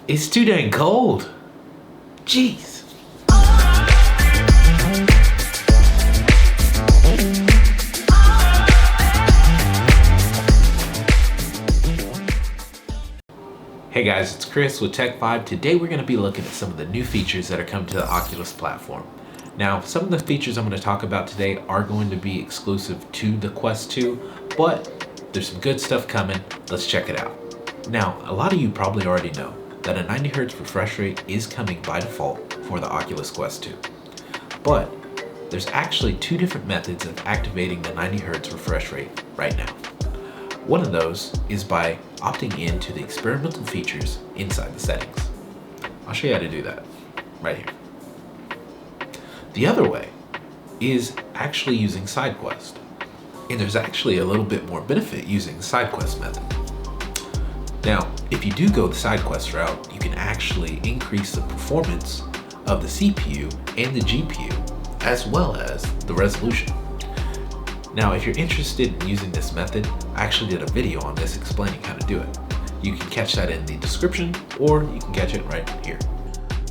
It's too dang cold. Jeez. Hey guys, it's Chris with Tech5. Today we're going to be looking at some of the new features that are coming to the Oculus platform. Now, some of the features I'm going to talk about today are going to be exclusive to the Quest 2, but there's some good stuff coming. Let's check it out. Now, a lot of you probably already know that a 90 Hz refresh rate is coming by default for the Oculus Quest 2. But there's actually two different methods of activating the 90 Hz refresh rate right now. One of those is by opting into the experimental features inside the settings. I'll show you how to do that right here. The other way is actually using SideQuest. And there's actually a little bit more benefit using the SideQuest method. Now, if you do go the SideQuest route, you can actually increase the performance of the CPU and the GPU, as well as the resolution. Now, if you're interested in using this method, I actually did a video on this explaining how to do it. You can catch that in the description, or you can catch it right here.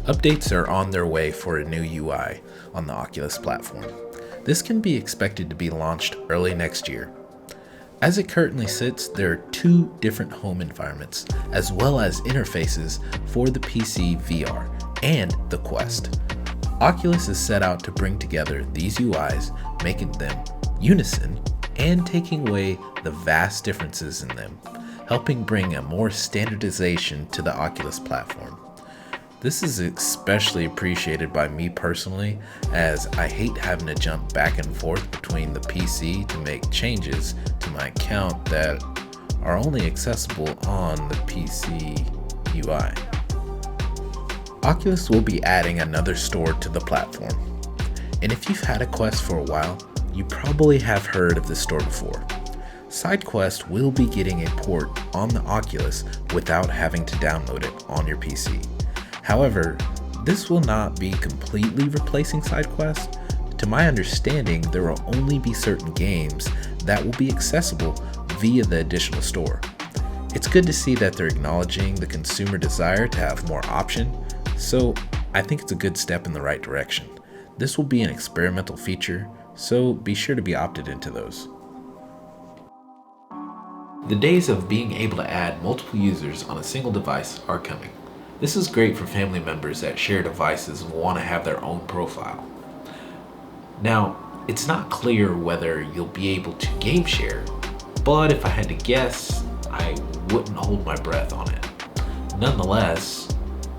Updates are on their way for a new UI on the Oculus platform. This can be expected to be launched early next year. As it currently sits, there are two different home environments, as well as interfaces for the PC VR and the Quest. Oculus is set out to bring together these UIs, making them unison and taking away the vast differences in them, helping bring a more standardization to the Oculus platform. This is especially appreciated by me personally, as I hate having to jump back and forth between the PC to make changes to my account that are only accessible on the PC UI. Oculus will be adding another store to the platform, and if you've had a Quest for a while, you probably have heard of this store before. SideQuest will be getting a port on the Oculus without having to download it on your PC. However, this will not be completely replacing SideQuest. To my understanding, there will only be certain games that will be accessible via the additional store. It's good to see that they're acknowledging the consumer desire to have more option, so I think it's a good step in the right direction. This will be an experimental feature, so be sure to be opted into those. The days of being able to add multiple users on a single device are coming. This is great for family members that share devices and want to have their own profile. Now, it's not clear whether you'll be able to game share, but if I had to guess, I wouldn't hold my breath on it. Nonetheless,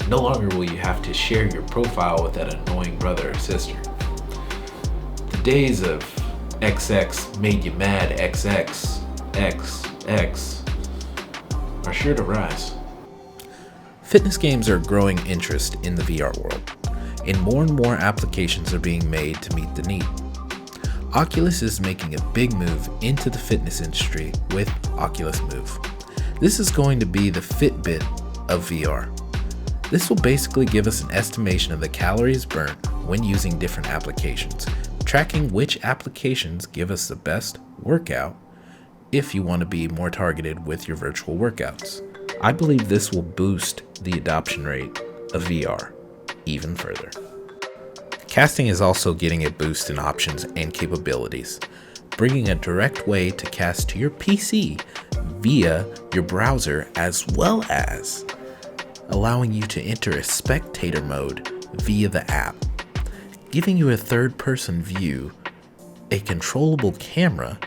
no longer will you have to share your profile with that annoying brother or sister. The days of XX made you mad XXXX are sure to rise. Fitness games are growing interest in the VR world, and more applications are being made to meet the need. Oculus is making a big move into the fitness industry with Oculus Move. This is going to be the Fitbit of VR. This will basically give us an estimation of the calories burnt when using different applications, tracking which applications give us the best workout if you want to be more targeted with your virtual workouts. I believe this will boost the adoption rate of VR even further. Casting is also getting a boost in options and capabilities, bringing a direct way to cast to your PC via your browser, as well as allowing you to enter a spectator mode via the app, giving you a third-person view, a controllable camera,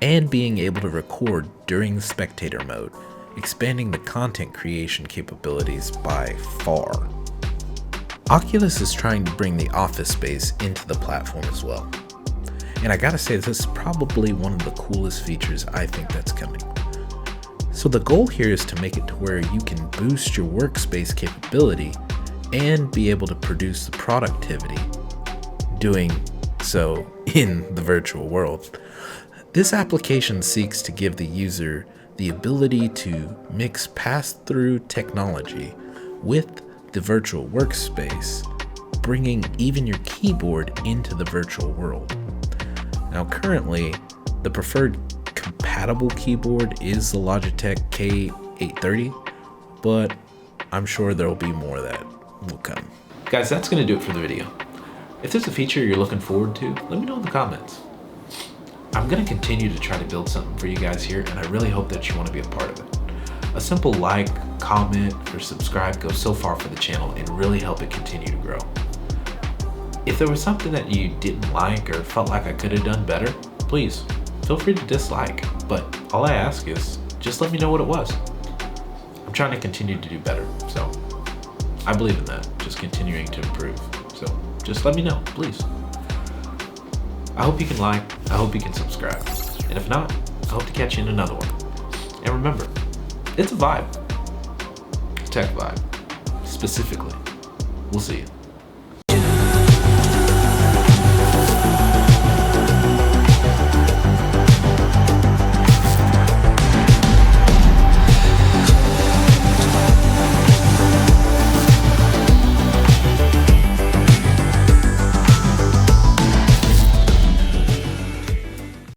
and being able to record during the spectator mode, expanding the content creation capabilities by far. Oculus is trying to bring the office space into the platform as well. And I gotta say, this is probably one of the coolest features I think that's coming. So the goal here is to make it to where you can boost your workspace capability and be able to produce the productivity doing so in the virtual world. This application seeks to give the user the ability to mix pass-through technology with the virtual workspace, bringing even your keyboard into the virtual world. Now currently, the preferred compatible keyboard is the Logitech K830, but I'm sure there will be more that will come. Guys, that's going to do it for the video. If there's a feature you're looking forward to, let me know in the comments. I'm going to continue to try to build something for you guys here, and I really hope that you want to be a part of it. A simple like, comment, or subscribe goes so far for the channel and really help it continue to grow. If there was something that you didn't like or felt like I could have done better, please feel free to dislike, but all I ask is just let me know what it was. I'm trying to continue to do better, so I believe in that, just continuing to improve. So just let me know, please. I hope you can like, I hope you can subscribe, and if not, I hope to catch you in another one. And remember, it's a vibe, tech vibe, specifically. We'll see you.